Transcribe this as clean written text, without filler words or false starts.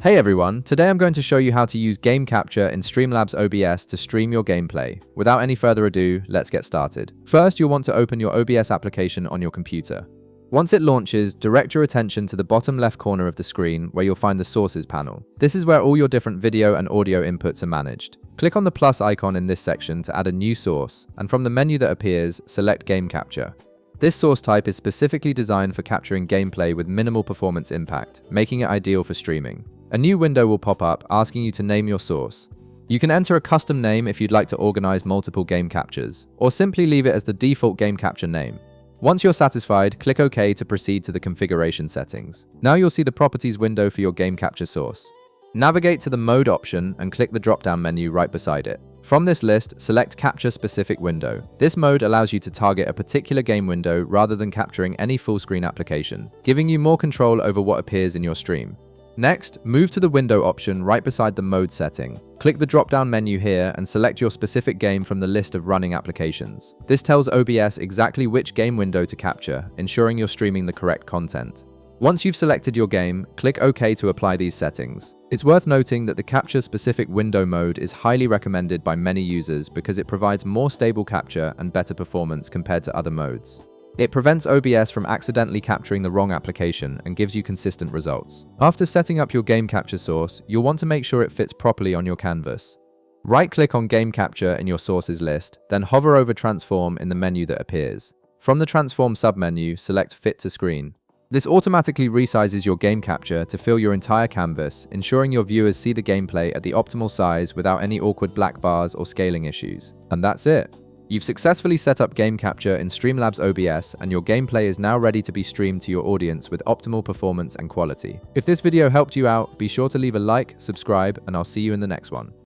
Hey everyone, today I'm going to show you how to use game capture in Streamlabs OBS to stream your gameplay. Without any further ado, let's get started. First, you'll want to open your OBS application on your computer. Once it launches, direct your attention to the bottom left corner of the screen where you'll find the Sources panel. This is where all your different video and audio inputs are managed. Click on the plus icon in this section to add a new source, and from the menu that appears, select Game Capture. This source type is specifically designed for capturing gameplay with minimal performance impact, making it ideal for streaming. A new window will pop up asking you to name your source. You can enter a custom name if you'd like to organize multiple game captures, or simply leave it as the default game capture name. Once you're satisfied, click OK to proceed to the configuration settings. Now you'll see the properties window for your game capture source. Navigate to the mode option and click the drop-down menu right beside it. From this list, select Capture Specific Window. This mode allows you to target a particular game window rather than capturing any full-screen application, giving you more control over what appears in your stream. Next, move to the window option right beside the mode setting. Click the drop-down menu here and select your specific game from the list of running applications. This tells OBS exactly which game window to capture, ensuring you're streaming the correct content. Once you've selected your game, click OK to apply these settings. It's worth noting that the Capture Specific Window mode is highly recommended by many users because it provides more stable capture and better performance compared to other modes. It prevents OBS from accidentally capturing the wrong application and gives you consistent results. After setting up your game capture source, you'll want to make sure it fits properly on your canvas. Right-click on Game Capture in your sources list, then hover over Transform in the menu that appears. From the Transform submenu, select Fit to Screen. This automatically resizes your game capture to fill your entire canvas, ensuring your viewers see the gameplay at the optimal size without any awkward black bars or scaling issues. And that's it. You've successfully set up game capture in Streamlabs OBS, and your gameplay is now ready to be streamed to your audience with optimal performance and quality. If this video helped you out, be sure to leave a like, subscribe, and I'll see you in the next one.